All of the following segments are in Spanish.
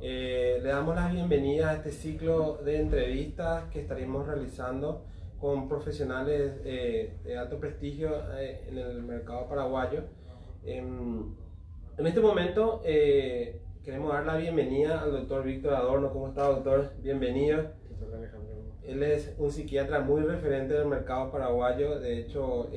Le damos las bienvenidas a este ciclo de entrevistas que estaremos realizando con profesionales de alto prestigio en el mercado paraguayo. En este momento queremos dar la bienvenida al doctor Víctor Adorno. ¿Cómo está, doctor? Bienvenido. Él es un psiquiatra muy referente del mercado paraguayo. De hecho,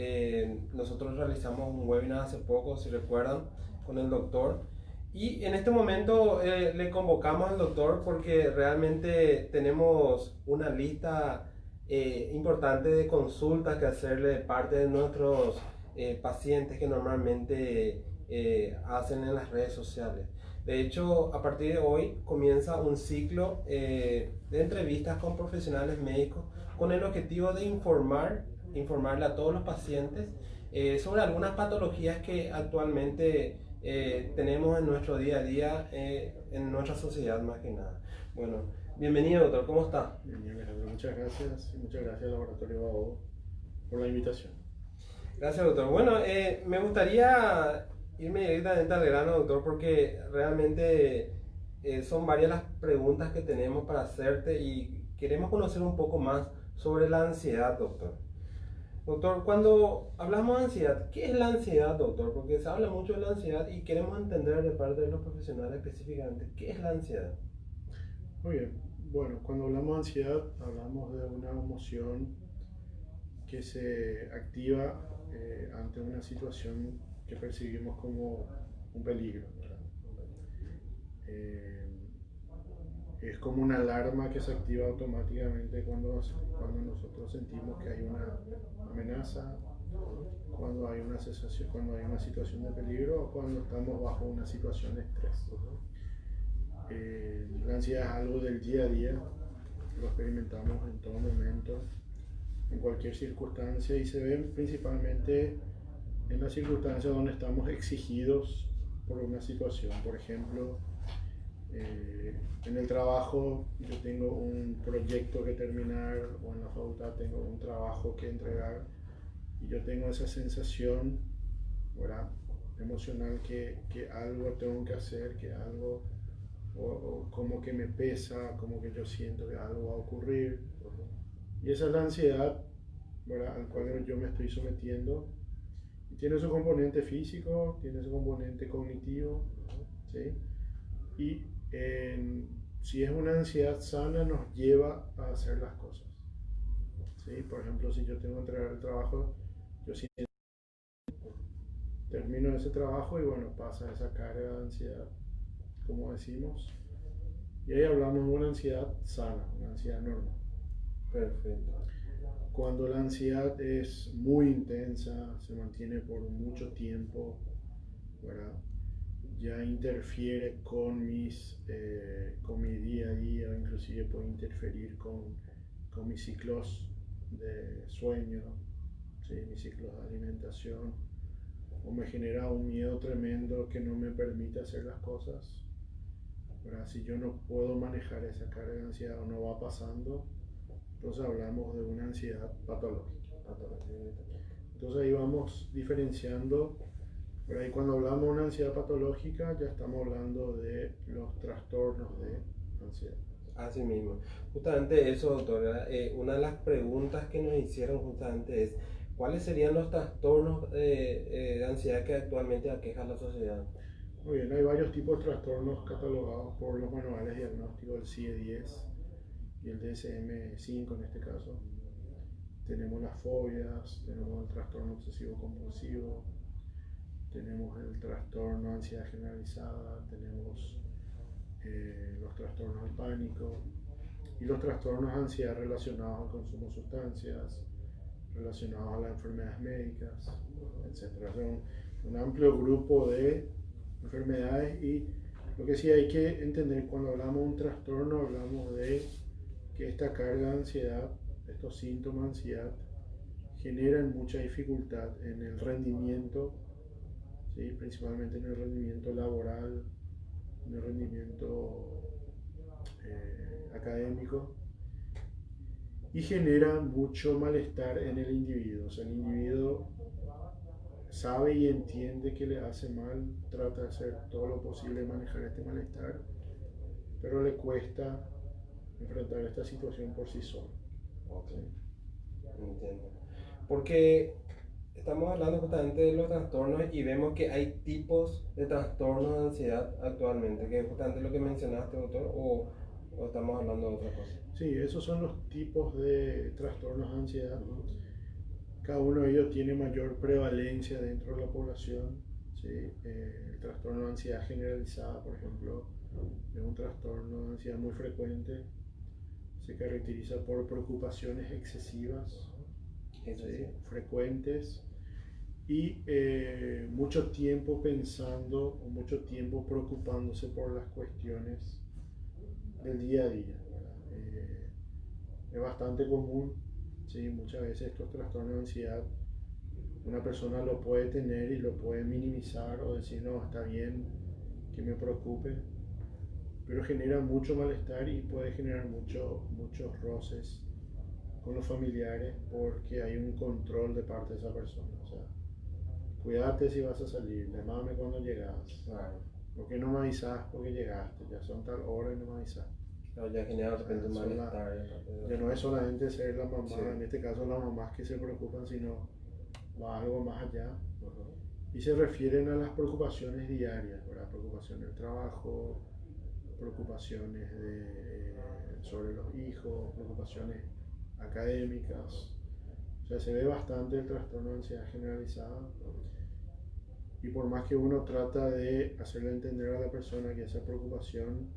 nosotros realizamos un webinar hace poco, si recuerdan, con el doctor. Y en este momento le convocamos al doctor porque realmente tenemos una lista importante de consultas que hacerle de parte de nuestros pacientes que normalmente hacen en las redes sociales. De hecho, a partir de hoy comienza un ciclo de entrevistas con profesionales médicos con el objetivo de informarle a todos los pacientes sobre algunas patologías que actualmente tenemos en nuestro día a día, en nuestra sociedad más que nada. Bueno, bienvenido, doctor, ¿cómo está? Bien, Alejandro, muchas gracias y muchas gracias al Laboratorio Baodo por la invitación. Gracias, doctor. Bueno, me gustaría irme directamente al grano, doctor, porque realmente son varias las preguntas que tenemos para hacerte y queremos conocer un poco más sobre la ansiedad, doctor. Doctor, cuando hablamos de ansiedad, ¿qué es la ansiedad, doctor? Porque se habla mucho de la ansiedad y queremos entender de parte de los profesionales específicamente, ¿qué es la ansiedad? Muy bien, bueno, cuando hablamos de ansiedad, hablamos de una emoción que se activa ante una situación que percibimos como un peligro, ¿verdad? Eh, es como una alarma que se activa automáticamente cuando nosotros sentimos que hay una amenaza, cuando hay una situación de peligro o cuando estamos bajo una situación de estrés. La ansiedad es algo del día a día, lo experimentamos en todo momento, en cualquier circunstancia, y se ve principalmente en las circunstancias donde estamos exigidos por una situación. Por ejemplo, en el trabajo yo tengo un proyecto que terminar, o en la facultad tengo un trabajo que entregar, y yo tengo esa sensación, ¿verdad?, emocional que algo tengo que hacer, que algo, o como que me pesa, como que yo siento que algo va a ocurrir. Y esa es la ansiedad, ¿verdad?, al cual yo me estoy sometiendo. Y tiene su componente físico, tiene su componente cognitivo, ¿sí? Y si es una ansiedad sana, nos lleva a hacer las cosas, ¿sí? Por ejemplo, si yo tengo que entregar el trabajo, yo siento, termino ese trabajo y bueno, pasa esa carga de ansiedad, como decimos. Y ahí hablamos de una ansiedad sana, una ansiedad normal. Perfecto. Cuando la ansiedad es muy intensa, se mantiene por mucho tiempo, ¿verdad?, ya interfiere con mi día a día, inclusive puede interferir con mis ciclos de sueño, ¿sí?, mis ciclos de alimentación, o me genera un miedo tremendo que no me permite hacer las cosas, ¿verdad? Si yo no puedo manejar esa carga de ansiedad o no va pasando, entonces hablamos de una ansiedad patológica. Entonces ahí vamos diferenciando. Pero ahí cuando hablamos de una ansiedad patológica ya estamos hablando de los trastornos de ansiedad. Así mismo. Justamente eso, doctora. Una de las preguntas que nos hicieron justamente es, ¿cuáles serían los trastornos de ansiedad que actualmente aqueja a la sociedad? Muy bien, hay varios tipos de trastornos catalogados por los manuales diagnósticos, el CIE-10 y el DSM-5 en este caso. Tenemos las fobias, tenemos el trastorno obsesivo compulsivo, tenemos el trastorno de ansiedad generalizada, tenemos los trastornos de pánico y los trastornos de ansiedad relacionados al consumo de sustancias, relacionados a las enfermedades médicas, etc. Son un amplio grupo de enfermedades, y lo que sí hay que entender cuando hablamos de un trastorno, hablamos de que esta carga de ansiedad, estos síntomas de ansiedad, generan mucha dificultad en el rendimiento, ¿sí?, principalmente en el rendimiento laboral, en el rendimiento académico, y genera mucho malestar en el individuo. O sea, el individuo sabe y entiende que le hace mal, trata de hacer todo lo posible de manejar este malestar, pero le cuesta enfrentar esta situación por sí solo. Ok, entiendo. Porque estamos hablando justamente de los trastornos y vemos que hay tipos de trastornos de ansiedad actualmente, que es justamente lo que mencionaste, doctor, o estamos hablando de otra cosa. Sí, esos son los tipos de trastornos de ansiedad. Cada uno de ellos tiene mayor prevalencia dentro de la población. ¿Sí? El trastorno de ansiedad generalizada, por ejemplo, es un trastorno de ansiedad muy frecuente. Se caracteriza por preocupaciones excesivas, ¿sí? Frecuentes, y mucho tiempo pensando o mucho tiempo preocupándose por las cuestiones del día a día. Es bastante común, ¿sí? Muchas veces estos trastornos de ansiedad una persona lo puede tener y lo puede minimizar o decir no, está bien que me preocupe, pero genera mucho malestar y puede generar muchos roces con los familiares porque hay un control de parte de esa persona. O sea, cuídate si vas a salir, llámame cuando llegas. Claro. ¿Por qué no me avisas porque llegaste? Ya son tal hora y no me avisas. Claro, ya genera de repente un malestar. Ya no es solamente ser la mamá, Sí. en este caso las mamás que se preocupan, sino va algo más allá. Y se refieren a las preocupaciones diarias, ¿verdad? Preocupaciones del trabajo, preocupaciones sobre los hijos, preocupaciones académicas. O sea, se ve bastante el trastorno de ansiedad generalizada. Y por más que uno trata de hacerle entender a la persona que esa preocupación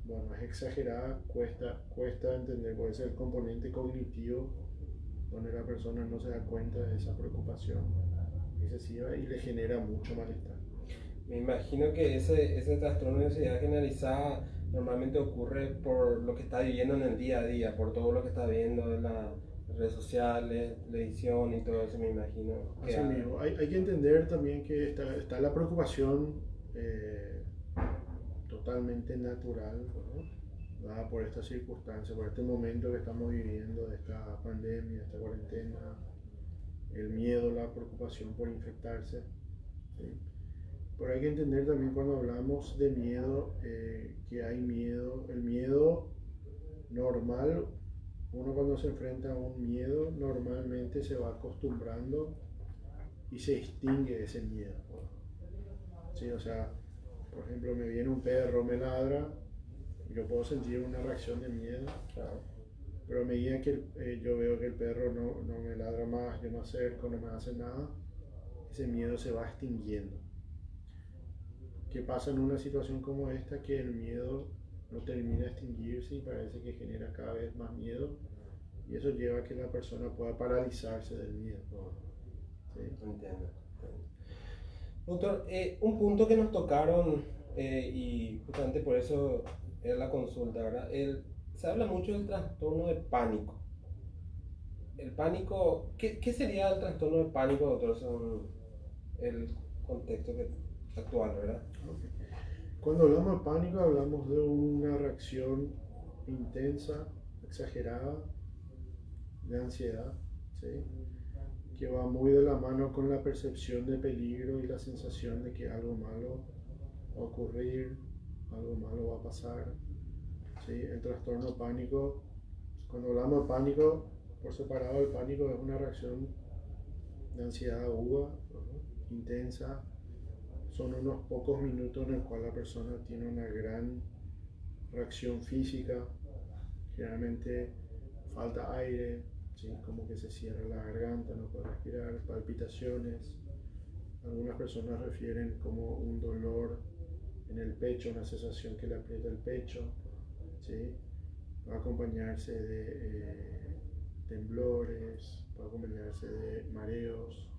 bueno, es exagerada, cuesta entender cuál es el componente cognitivo donde la persona no se da cuenta de esa preocupación excesiva y le genera mucho malestar. Me imagino que ese trastorno de ansiedad generalizada normalmente ocurre por lo que está viviendo en el día a día, por todo lo que está viendo en las redes sociales, televisión y todo eso, me imagino. Así mismo, hay que entender también que está la preocupación totalmente natural, ¿no? Dada por esta circunstancia, por este momento que estamos viviendo, de esta pandemia, esta cuarentena, el miedo, la preocupación por infectarse. ¿Sí? Pero hay que entender también cuando hablamos de miedo, que hay miedo, el miedo normal, uno cuando se enfrenta a un miedo normalmente se va acostumbrando y se extingue ese miedo. ¿Sí? O sea, por ejemplo, me viene un perro, me ladra, y yo puedo sentir una reacción de miedo, Claro. pero a medida que yo veo que el perro no me ladra más, yo me acerco, no me hace nada, ese miedo se va extinguiendo. ¿Qué pasa en una situación como esta? Que el miedo no termina de extinguirse y parece que genera cada vez más miedo, y eso lleva a que la persona pueda paralizarse del miedo. ¿Sí? Entiendo. Doctor, un punto que nos tocaron y justamente por eso era la consulta, ¿verdad? Se habla mucho del trastorno de pánico. El pánico, ¿qué sería el trastorno de pánico, doctor, según el contexto actual, ¿verdad? Okay. Cuando hablamos de pánico hablamos de una reacción intensa, exagerada, de ansiedad, ¿sí? Que va muy de la mano con la percepción de peligro y la sensación de que algo malo va a ocurrir, algo malo va a pasar. ¿Sí? El trastorno pánico, cuando hablamos de pánico, por separado el pánico es una reacción de ansiedad aguda, ¿no? Intensa. Son unos pocos minutos en el cual la persona tiene una gran reacción física, generalmente falta aire, ¿sí? Como que se cierra la garganta, no puede respirar, palpitaciones. Algunas personas refieren como un dolor en el pecho, una sensación que le aprieta el pecho, ¿sí? Va a acompañarse de temblores, va a acompañarse de mareos,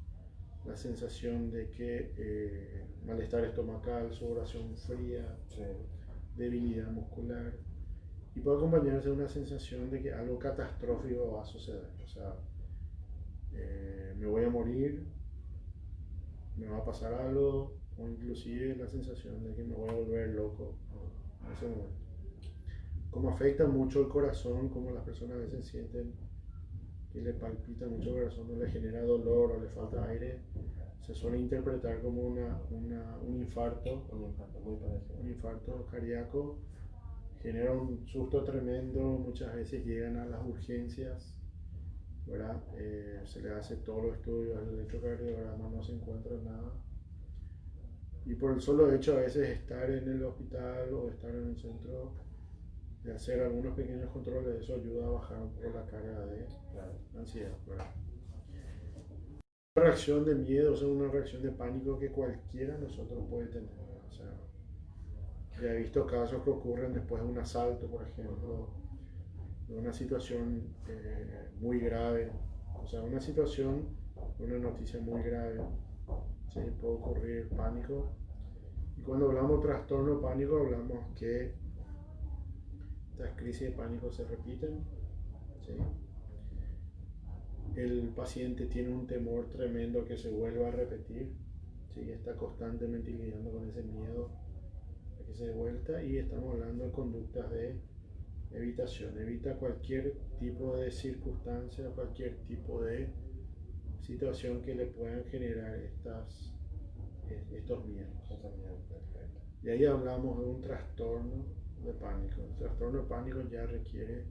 la sensación de que malestar estomacal, sudoración fría, Sí. debilidad muscular, y puede acompañarse de una sensación de que algo catastrófico va a suceder. O sea, me voy a morir, me va a pasar algo, o inclusive la sensación de que me voy a volver loco en ese momento. Como afecta mucho el corazón, como las personas a veces sienten que le palpita mucho el corazón, no le genera dolor o le falta aire, se suele interpretar como un infarto, Un infarto muy parecido. un infarto cardíaco. Genera un susto tremendo, muchas veces llegan a las urgencias, ¿verdad? Se le hace todos los estudios, el electrocardiograma, no se encuentra nada. Y por el solo hecho a veces estar en el hospital o estar en un centro, de hacer algunos pequeños controles, eso ayuda a bajar un poco la carga de ansiedad, ¿verdad? Una reacción de miedo, o sea, una reacción de pánico que cualquiera de nosotros puede tener, ¿verdad? O sea, ya he visto casos que ocurren después de un asalto, por ejemplo, de una situación muy grave, o sea, una situación, una noticia muy grave, ¿sí? Puede ocurrir pánico. Y cuando hablamos de trastorno pánico, hablamos que estas crisis de pánico se repiten, ¿sí? El paciente tiene un temor tremendo que se vuelva a repetir, ¿sí? Está constantemente lidiando con ese miedo a que se dé vuelta, y estamos hablando de conductas de evitación. Evita cualquier tipo de circunstancia, cualquier tipo de situación que le puedan generar estos miedos. Y ahí hablamos de un trastorno de pánico. El trastorno de pánico ya requiere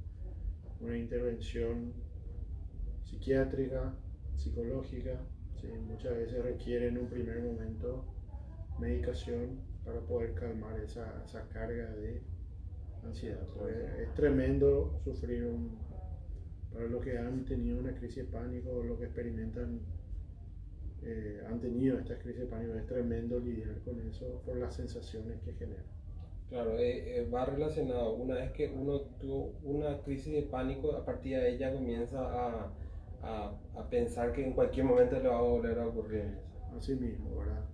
una intervención psiquiátrica, psicológica, ¿sí? Muchas veces requiere en un primer momento medicación para poder calmar esa carga de ansiedad. Es tremendo sufrir para los que han tenido una crisis de pánico o los que experimentan, han tenido estas crisis de pánico, es tremendo lidiar con eso por las sensaciones que genera. Claro, va relacionado. Una vez que uno tuvo una crisis de pánico, a partir de ella comienza a pensar que en cualquier momento le va a volver a ocurrir. Así mismo, ¿verdad?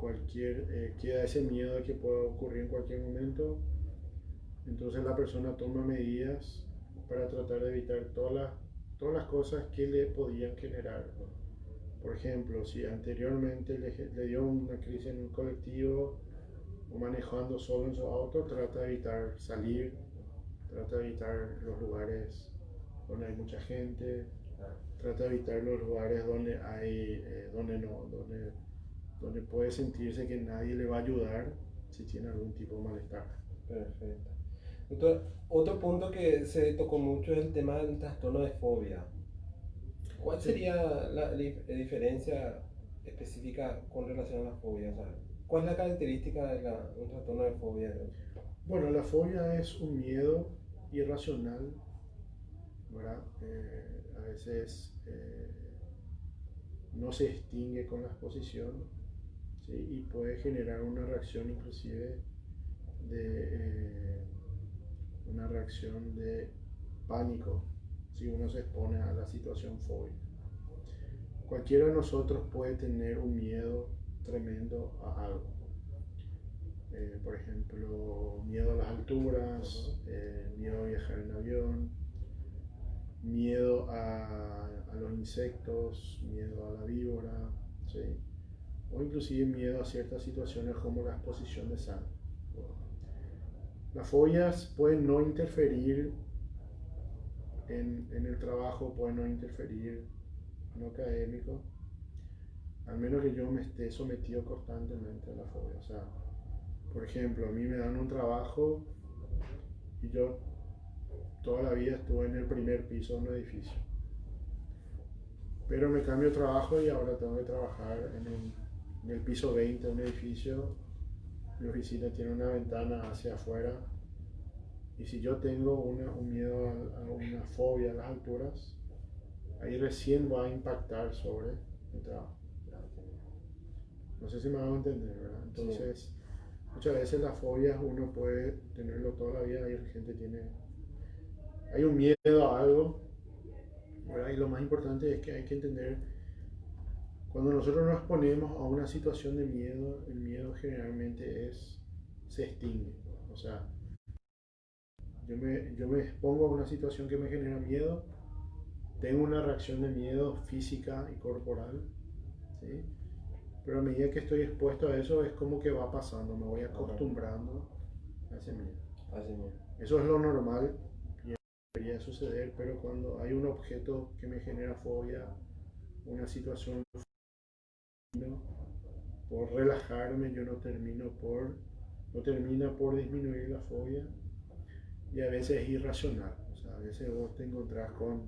Queda ese miedo de que pueda ocurrir en cualquier momento. Entonces la persona toma medidas para tratar de evitar todas las cosas que le podían generar. Por ejemplo, si anteriormente le dio una crisis en un colectivo o manejando solo en su auto, trata de evitar salir, trata de evitar los lugares donde hay mucha gente, trata de evitar los lugares donde donde puede sentirse que nadie le va a ayudar si tiene algún tipo de malestar. Perfecto. Entonces, otro punto que se tocó mucho es el tema del trastorno de fobia. ¿Cuál sería la diferencia específica con relación a la fobia? O sea, ¿cuál es la característica de un trastorno de fobia? Bueno, la fobia es un miedo irracional, ¿verdad? A veces no se extingue con la exposición, ¿sí? Y puede generar una reacción inclusive una reacción de pánico si uno se expone a la situación fóbica. Cualquiera de nosotros puede tener un miedo tremendo a algo. Por ejemplo, miedo a las alturas, miedo a viajar en avión, miedo a los insectos, miedo a la víbora, ¿sí? O inclusive miedo a ciertas situaciones como la exposición de sangre. Las fobias pueden no interferir en el trabajo, pueden no interferir en lo académico, al menos que yo me esté sometido constantemente a la fobia. O sea, por ejemplo, a mí me dan un trabajo y yo toda la vida estuve en el primer piso de un edificio, pero me cambio de trabajo y ahora tengo que trabajar en el piso 20 de un edificio. Mi oficina tiene una ventana hacia afuera, y si yo tengo un miedo a una fobia a las alturas, ahí recién va a impactar sobre mi trabajo. No sé si me hago entender, ¿verdad? Entonces, sí. Muchas veces las fobias uno puede tenerlo toda la vida, hay un miedo a algo, ¿verdad? Y lo más importante es que hay que entender, cuando nosotros nos exponemos a una situación de miedo, el miedo generalmente se extingue. O sea, yo me expongo a una situación que me genera miedo, tengo una reacción de miedo física y corporal, ¿sí? Pero a medida que estoy expuesto a eso es como que va pasando, me voy acostumbrando a ese miedo. Eso es lo normal y debería suceder, pero cuando hay un objeto que me genera fobia, una situación, por relajarme, no termina por disminuir la fobia, y a veces es irracional. O sea, a veces vos te encontrás con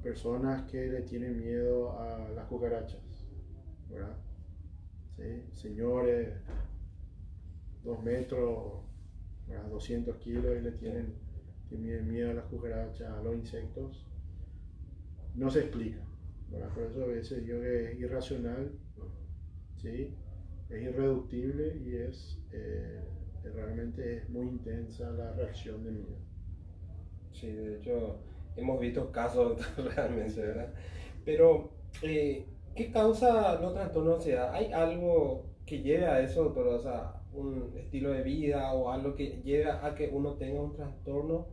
personas que le tienen miedo a las cucarachas, ¿verdad? ¿Sí? Señores, 2 metros, ¿verdad? 200 kilos, y tienen miedo a las cucarachas, a los insectos. No se explica, ¿verdad? Por eso a veces digo que es irracional, ¿sí? Es irreductible, y realmente es muy intensa la reacción de miedo. Sí, de hecho, hemos visto casos realmente, ¿verdad? Pero, ¿qué causa los trastornos de ansiedad? ¿Hay algo que lleve a eso, doctor? O sea, un estilo de vida o algo que lleve a que uno tenga un trastorno,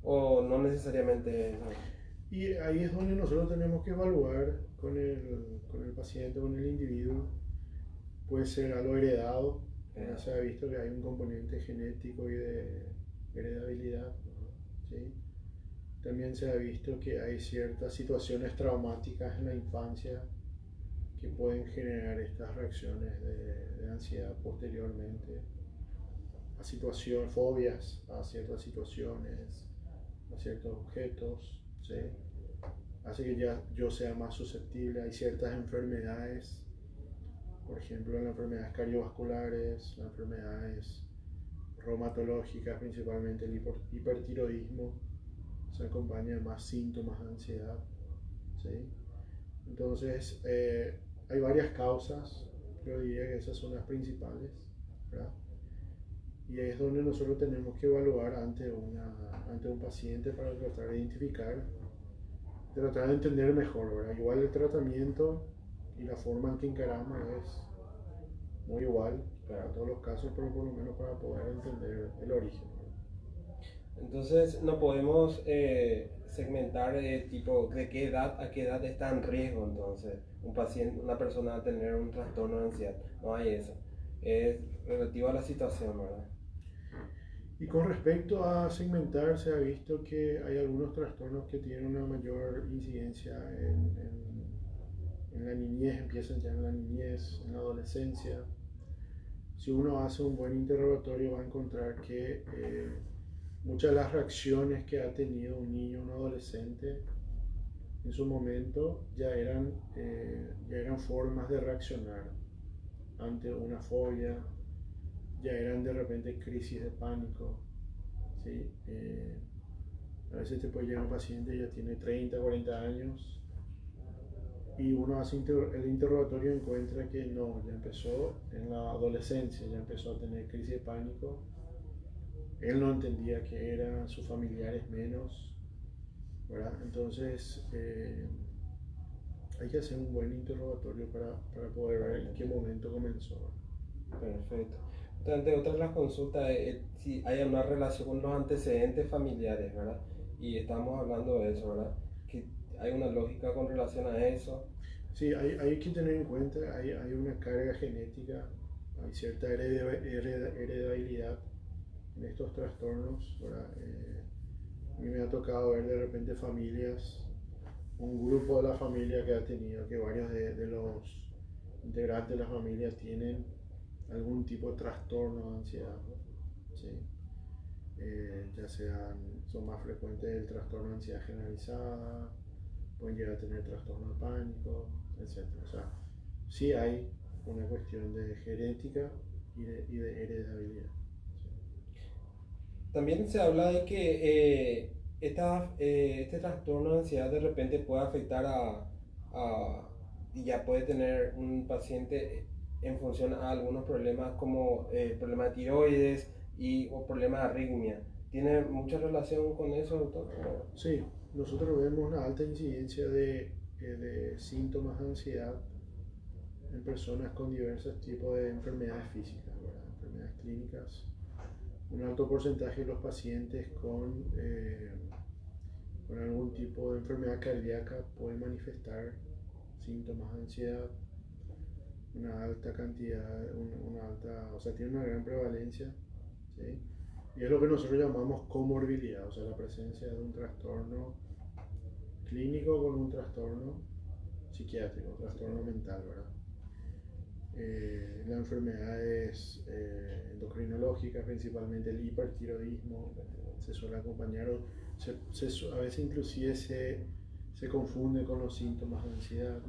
o no necesariamente, ¿no? Y ahí es donde nosotros tenemos que evaluar con el paciente, con el individuo. Puede ser algo heredado. Yeah. Se ha visto que hay un componente genético y de heredabilidad, ¿no? ¿Sí? También se ha visto que hay ciertas situaciones traumáticas en la infancia que pueden generar estas reacciones de ansiedad posteriormente a situaciones, fobias a ciertas situaciones, a ciertos objetos, ¿sí? Hace que ya yo sea más susceptible. Hay ciertas enfermedades, por ejemplo, las enfermedades cardiovasculares, las enfermedades reumatológicas, principalmente el hipertiroidismo, se acompaña de más síntomas de ansiedad, ¿sí? Entonces, hay varias causas, yo diría que esas son las principales, ¿verdad? Y es donde nosotros tenemos que evaluar ante un paciente para tratar de identificar, tratar de entender mejor, ¿verdad? Igual el tratamiento y la forma en que encaramos es muy igual para todos los casos, pero por lo menos para poder entender el origen, ¿verdad? Entonces, no podemos segmentar tipo de qué edad a qué edad está en riesgo, entonces, un paciente, una persona a tener un trastorno de ansiedad. No hay eso. Es relativo a la situación, ¿verdad? Y con respecto a segmentar, se ha visto que hay algunos trastornos que tienen una mayor incidencia en la niñez, empiezan ya en la niñez, en la adolescencia. Si uno hace un buen interrogatorio, va a encontrar que muchas de las reacciones que ha tenido un niño o un adolescente en su momento ya eran formas de reaccionar ante una fobia, ya eran de repente crisis de pánico, ¿sí? A veces te puede llegar un paciente, ya tiene 30, 40 años, y uno hace el interrogatorio y encuentra que no, ya empezó en la adolescencia, ya empezó a tener crisis de pánico. Él no entendía qué era, sus familiares menos, ¿verdad? Entonces, hay que hacer un buen interrogatorio para poder ver en qué momento comenzó. Perfecto. Entonces, otra de las consultas es si hay una relación con los antecedentes familiares, ¿verdad? Y estamos hablando de eso, ¿verdad? Que hay una lógica con relación a eso. Sí, hay que tener en cuenta, hay una carga genética, hay cierta heredabilidad en estos trastornos, ¿verdad? A mí me ha tocado ver de repente familias, un grupo de la familia que ha tenido, que varios de los integrantes de la familia tienen algún tipo de trastorno de ansiedad, ¿no? ¿Sí? Son más frecuentes el trastorno de ansiedad generalizada, pueden llegar a tener trastorno de pánico, etc. O sea, sí hay una cuestión de genética y de heredabilidad. También se habla de que este trastorno de ansiedad de repente puede afectar y ya puede tener un paciente en función a algunos problemas como problemas de tiroides o problemas de arritmia. ¿Tiene mucha relación con eso, doctor? Sí, nosotros vemos una alta incidencia de síntomas de ansiedad en personas con diversos tipos de enfermedades físicas, ¿verdad? Enfermedades clínicas. Un alto porcentaje de los pacientes con algún tipo de enfermedad cardíaca pueden manifestar síntomas de ansiedad. Una alta cantidad, o sea, tiene una gran prevalencia, ¿sí? Y es lo que nosotros llamamos comorbilidad, o sea, la presencia de un trastorno clínico con un trastorno psiquiátrico, un trastorno mental, ¿verdad? las enfermedades endocrinológicas, principalmente el hipertiroidismo, se suele acompañar o a veces inclusive se confunde con los síntomas de ansiedad,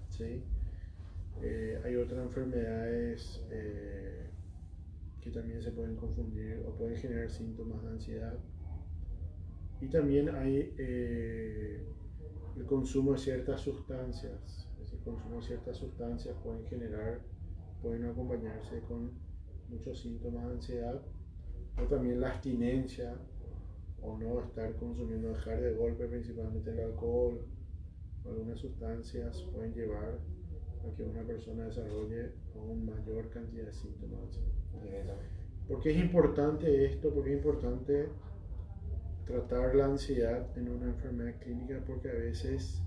¿sí? Hay otras enfermedades que también se pueden confundir o pueden generar síntomas de ansiedad. Y también hay el consumo de ciertas sustancias. El consumo de ciertas sustancias pueden acompañarse con muchos síntomas de ansiedad, o también la abstinencia o no estar consumiendo, dejar de golpe, principalmente el alcohol o algunas sustancias pueden llevar a que una persona desarrolle aún mayor cantidad de síntomas. ¿Por qué es importante esto? Porque es importante tratar la ansiedad en una enfermedad clínica, porque a veces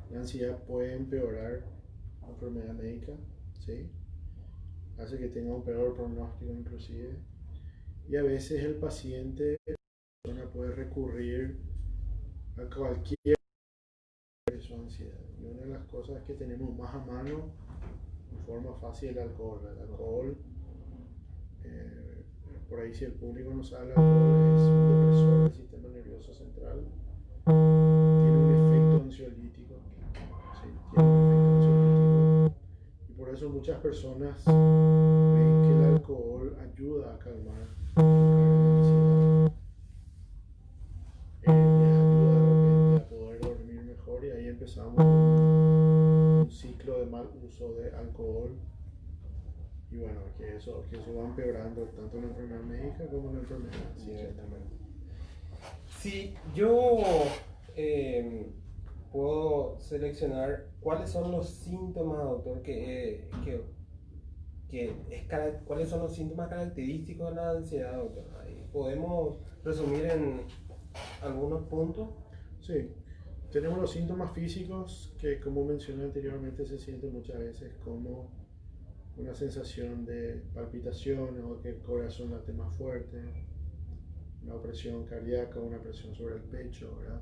la ansiedad puede empeorar la enfermedad médica, ¿sí? Hace que tenga un peor pronóstico inclusive, y a veces el paciente puede recurrir a cualquier de su ansiedad. Y una de las cosas que tenemos más a mano de forma fácil es el alcohol. El alcohol, por ahí si el público no sabe, el alcohol es un depresor del sistema nervioso central, tiene un efecto ansiolítico, ¿sí? Tiene un efecto ansiolítico, y por eso muchas personas ven que el alcohol ayuda a calmar la ansiedad. Les ayuda de repente a poder dormir mejor, y ahí empezamos con un ciclo de mal uso de alcohol, y bueno, que eso va empeorando tanto la enfermedad médica como la enfermedad psiquiátrica. Si yo puedo seleccionar cuáles son los síntomas, doctor, cuáles son los síntomas característicos de la ansiedad, doctor. Ahí podemos resumir en algunos puntos. Sí, tenemos los síntomas físicos que, como mencioné anteriormente, se sienten muchas veces como una sensación de palpitación o que el corazón late más fuerte, una presión cardíaca, una presión sobre el pecho, ¿verdad?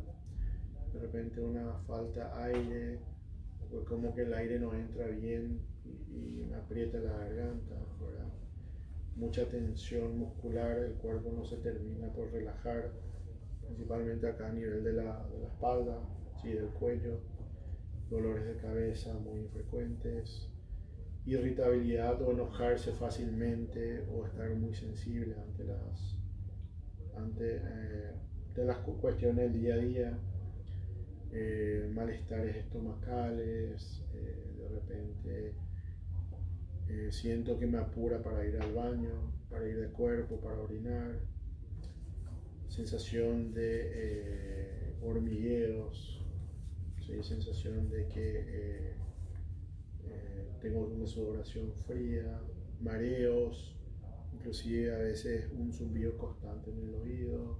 De repente una falta de aire, o como que el aire no entra bien y aprieta la garganta, ¿verdad? Mucha tensión muscular, el cuerpo no se termina por relajar, principalmente acá a nivel de la espalda, ¿sí? Del cuello, dolores de cabeza muy frecuentes, irritabilidad o enojarse fácilmente o estar muy sensible ante las cuestiones del día a día, malestares estomacales, de repente siento que me apura para ir al baño, para ir de cuerpo, para orinar, sensación de hormigueos, ¿sí? Sensación de que tengo una sudoración fría, mareos, inclusive a veces un zumbido constante en el oído,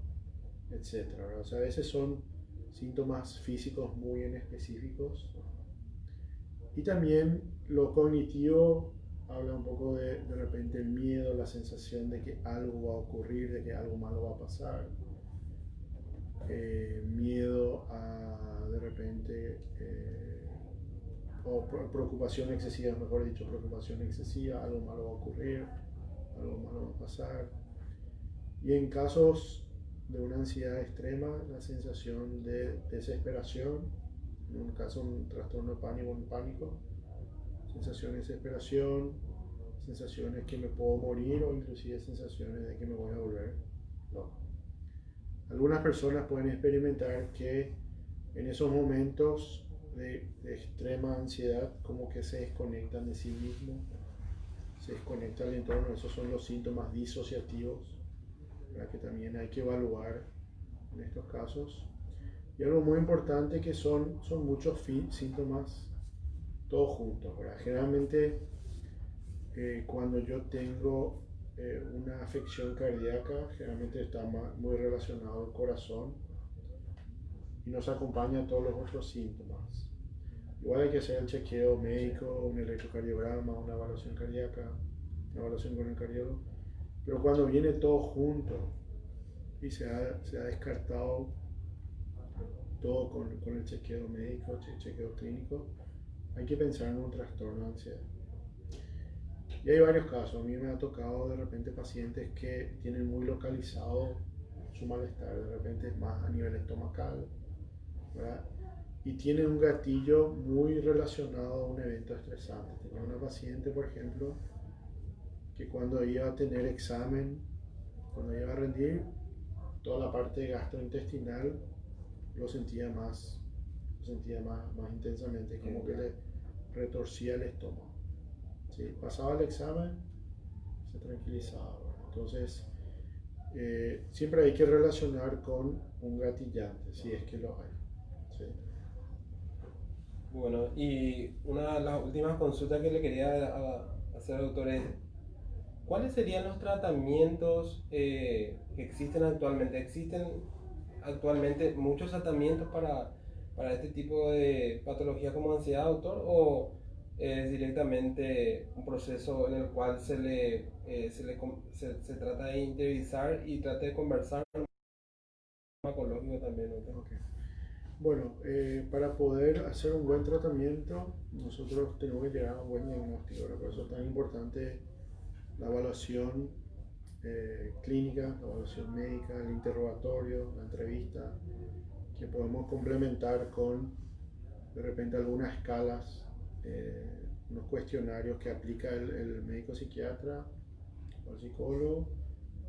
etc. O sea, a veces son síntomas físicos muy en específicos. Y también lo cognitivo habla un poco de repente el miedo, la sensación de que algo va a ocurrir, de que algo malo va a pasar. Miedo a de repente, o preocupación excesiva, mejor dicho, preocupación excesiva, algo malo va a ocurrir, algo malo va a pasar. Y en casos de una ansiedad extrema, la sensación de desesperación, en un caso un trastorno de pánico, un pánico, sensación de desesperación, sensaciones que me puedo morir o inclusive sensaciones de que me voy a volver loco. Algunas personas pueden experimentar que en esos momentos de extrema ansiedad como que se desconectan de sí mismos, se desconectan del entorno. Esos son los síntomas disociativos, ¿verdad? Que también hay que evaluar en estos casos. Y algo muy importante que son muchos síntomas todos juntos, ¿verdad? Generalmente cuando yo tengo una afección cardíaca, generalmente está muy relacionado al corazón y nos acompaña a todos los otros síntomas. Igual hay que hacer el chequeo médico, un electrocardiograma, una evaluación cardíaca, una evaluación con el cardiólogo, pero cuando viene todo junto y se ha descartado todo con el chequeo médico, chequeo clínico, hay que pensar en un trastorno de ansiedad. Y hay varios casos. A mí me ha tocado de repente pacientes que tienen muy localizado su malestar, de repente es más a nivel estomacal, ¿verdad? Y tienen un gatillo muy relacionado a un evento estresante. Tenía una paciente, por ejemplo, que cuando iba a tener examen, cuando iba a rendir, toda la parte gastrointestinal lo sentía más intensamente, como que le retorcía el estómago. ¿Sí? Pasaba el examen, se tranquilizaba. Entonces, siempre hay que relacionar con un gatillante, si es que lo hay. ¿Sí? Bueno, y una de las últimas consultas que le quería hacer, doctor, es ¿cuáles serían los tratamientos que existen actualmente? ¿Existen actualmente muchos tratamientos para este tipo de patología como ansiedad, doctor? ¿O es directamente un proceso en el cual se trata de interiorizar y trata de conversar con el farmacológico también, doctor? Okay. Bueno, para poder hacer un buen tratamiento, nosotros tenemos que llegar a un buen diagnóstico. Por eso es tan importante la evaluación clínica, la evaluación médica, el interrogatorio, la entrevista, que podemos complementar con de repente algunas escalas, unos cuestionarios que aplica el médico psiquiatra o el psicólogo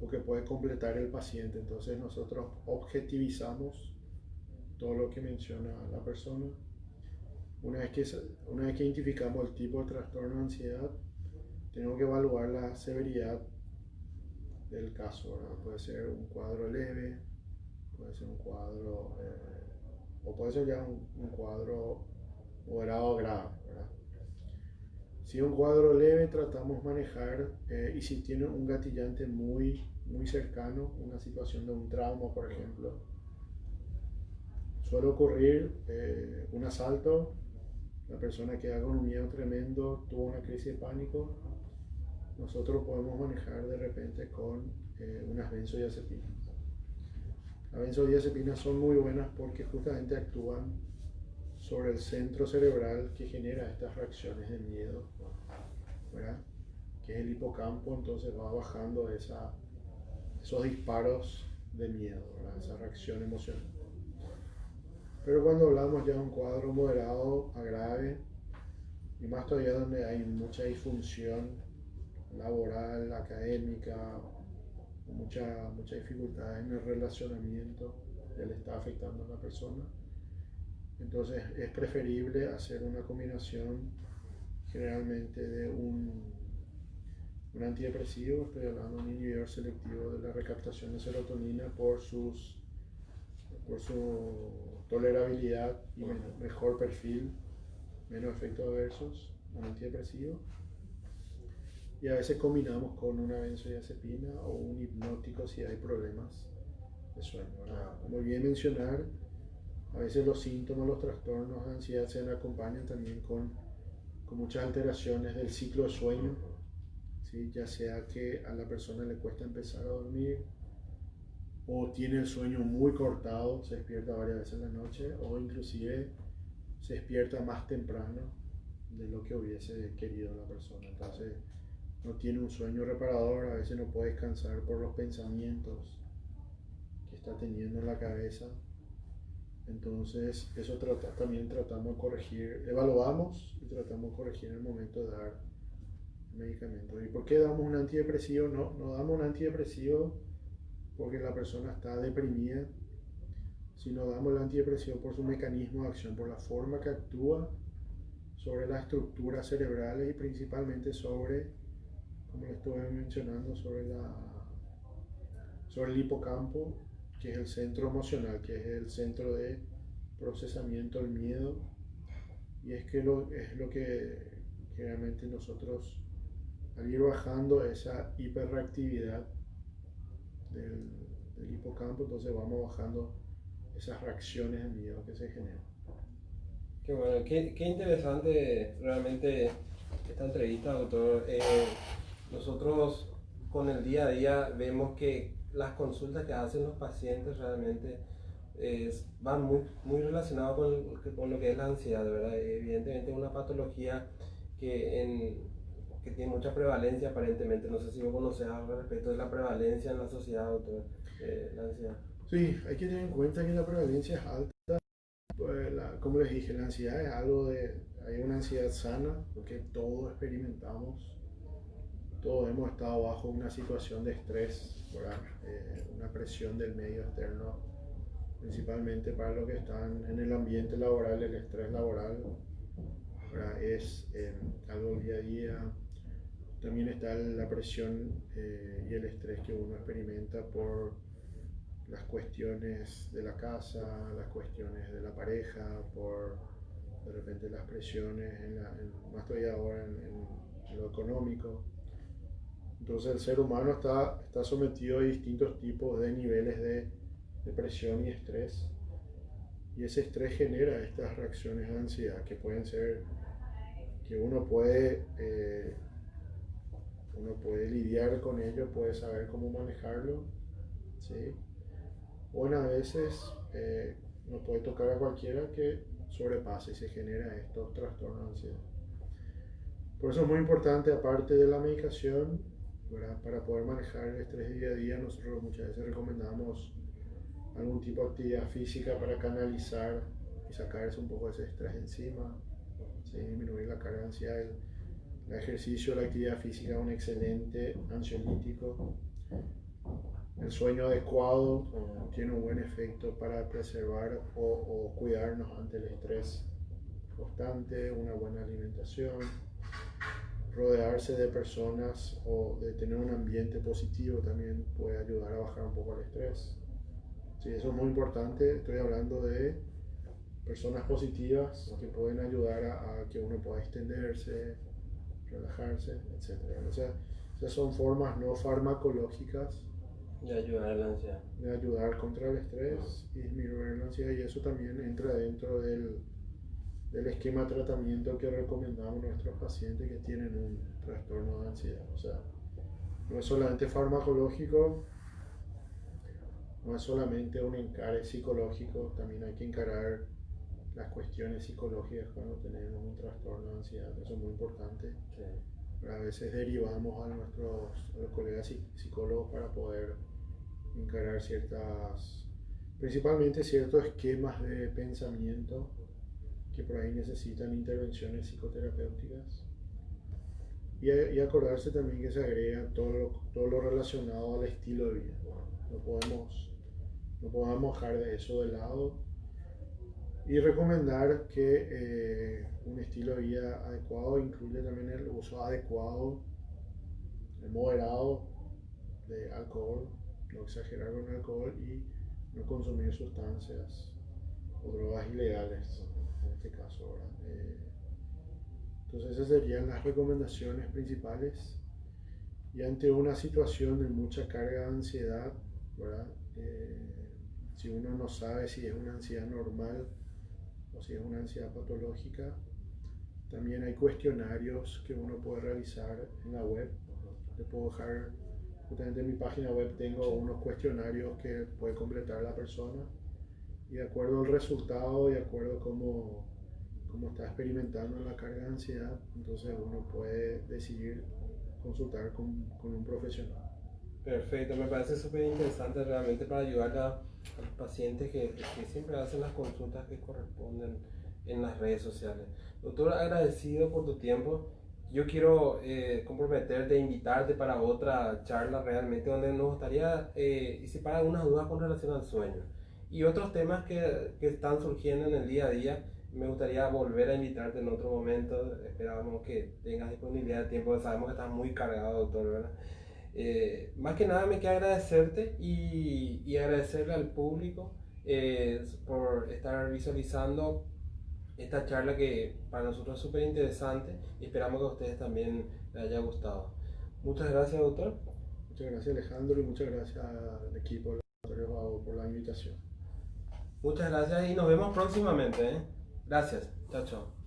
o que puede completar el paciente. Entonces nosotros objetivizamos todo lo que menciona la persona. Una vez que identificamos el tipo de trastorno de ansiedad, tenemos que evaluar la severidad del caso, ¿verdad? Puede ser un cuadro leve, puede ser un cuadro, o puede ser ya un cuadro moderado o grave, ¿verdad? Si es un cuadro leve, tratamos manejar, y si tiene un gatillante muy, muy cercano, una situación de un trauma, por ejemplo, suele ocurrir un asalto, la persona queda con un miedo tremendo, tuvo una crisis de pánico, nosotros podemos manejar de repente con unas benzodiazepinas. Las benzodiazepinas son muy buenas porque justamente actúan sobre el centro cerebral que genera estas reacciones de miedo, ¿verdad? Que es el hipocampo, entonces va bajando esos disparos de miedo, ¿verdad? Esa reacción emocional. Pero cuando hablamos ya de un cuadro moderado a grave, y más todavía donde hay mucha disfunción laboral, académica, mucha dificultad en el relacionamiento, ya le está afectando a la persona. Entonces es preferible hacer una combinación generalmente de un antidepresivo, estoy hablando de un inhibidor selectivo de la recaptación de serotonina por su tolerabilidad y mejor perfil, menos efectos adversos, un antidepresivo. Y a veces combinamos con una benzodiazepina o un hipnótico si hay problemas de sueño. Como bien mencionar, a veces los síntomas, los trastornos de ansiedad se acompañan también con muchas alteraciones del ciclo de sueño, ¿sí? Ya sea que a la persona le cuesta empezar a dormir, o tiene el sueño muy cortado, se despierta varias veces en la noche, o inclusive se despierta más temprano de lo que hubiese querido la persona. Entonces no tiene un sueño reparador, a veces no puede descansar por los pensamientos que está teniendo en la cabeza. Entonces eso también tratamos de corregir, evaluamos y tratamos de corregir en el momento de dar medicamentos. ¿Y por qué damos un antidepresivo? No damos un antidepresivo porque la persona está deprimida, sino damos el antidepresivo por su mecanismo de acción, por la forma que actúa sobre las estructuras cerebrales y principalmente sobre, como le estuve mencionando, sobre el hipocampo, que es el centro emocional, que es el centro de procesamiento del miedo, y es lo que realmente nosotros, al ir bajando esa hiperreactividad del hipocampo, entonces vamos bajando esas reacciones de miedo que se generan. Qué bueno, qué interesante realmente esta entrevista, doctor. Nosotros con el día a día vemos que las consultas que hacen los pacientes realmente van muy relacionadas con lo que es la ansiedad, ¿verdad? Evidentemente es una patología que que tiene mucha prevalencia aparentemente. No sé si vos conocés algo respecto de la prevalencia en la sociedad, doctor, la ansiedad. Sí, hay que tener en cuenta que la prevalencia es alta. Pues como les dije, la ansiedad es algo hay una ansiedad sana, porque todos experimentamos, todos hemos estado bajo una situación de estrés, ¿verdad? Una presión del medio externo, principalmente para los que están en el ambiente laboral, el estrés laboral, ¿verdad? Es algo día a día. También está la presión y el estrés que uno experimenta por las cuestiones de la casa, las cuestiones de la pareja, por de repente las presiones, más todavía ahora en lo económico. Entonces el ser humano está sometido a distintos tipos de niveles de presión y estrés. Y ese estrés genera estas reacciones de ansiedad que pueden ser, que uno puede lidiar con ello, puede saber cómo manejarlo, ¿sí? O a veces nos puede tocar a cualquiera que sobrepase y se genera estos trastornos de ansiedad. Por eso es muy importante, aparte de la medicación, ¿verdad? Para poder manejar el estrés día a día, nosotros muchas veces recomendamos algún tipo de actividad física para canalizar y sacarse un poco ese estrés encima, ¿sí? Disminuir la carga de ansiedad. El ejercicio, la actividad física es un excelente ansiolítico. El sueño adecuado tiene un buen efecto para preservar o cuidarnos ante el estrés constante, una buena alimentación, rodearse de personas o de tener un ambiente positivo también puede ayudar a bajar un poco el estrés. Sí, eso es muy importante. Estoy hablando de personas positivas que pueden ayudar a que uno pueda extenderse, relajarse, etc. O sea, esas son formas no farmacológicas De ayudar a la ansiedad. de ayudar contra el estrés y disminuir la ansiedad, y eso también entra dentro del esquema de tratamiento que recomendamos a nuestros pacientes que tienen un trastorno de ansiedad. O sea, no es solamente farmacológico, no es solamente un encare psicológico, también hay que encarar las cuestiones psicológicas cuando tenemos un trastorno de ansiedad. Eso es muy importante. Sí. A veces derivamos a los colegas psicólogos para poder encarar principalmente ciertos esquemas de pensamiento que por ahí necesitan intervenciones psicoterapéuticas. Y acordarse también que se agrega todo lo relacionado al estilo de vida. No podemos dejar eso de lado. Y recomendar que un estilo de vida adecuado incluye también el uso adecuado, moderado de alcohol, no exagerar con el alcohol y no consumir sustancias o drogas ilegales, en este caso, ¿verdad? Entonces esas serían las recomendaciones principales. Y ante una situación de mucha carga de ansiedad, ¿verdad? Si uno no sabe si es una ansiedad normal o si es una ansiedad patológica, también hay cuestionarios que uno puede realizar en la web. Le puedo dejar, justamente en mi página web tengo unos cuestionarios que puede completar la persona, y de acuerdo al resultado, de acuerdo a cómo está experimentando la carga de ansiedad, entonces uno puede decidir consultar con un profesional. Perfecto, me parece súper interesante realmente para ayudar a los pacientes que siempre hacen las consultas que corresponden en las redes sociales. Doctor, agradecido por tu tiempo. Yo quiero comprometerte, invitarte para otra charla realmente donde nos gustaría disipar algunas dudas con relación al sueño y otros temas que están surgiendo en el día a día. Me gustaría volver a invitarte en otro momento. Esperábamos que tengas disponibilidad de tiempo. Sabemos que estás muy cargado, doctor, ¿verdad? Más que nada me queda agradecerte y agradecerle al público por estar visualizando esta charla que para nosotros es súper interesante y esperamos que a ustedes también les haya gustado. Muchas gracias, doctor. Muchas gracias, Alejandro, y muchas gracias al equipo del laboratorio por la invitación. Muchas gracias y nos vemos próximamente. Gracias. Chao, chao.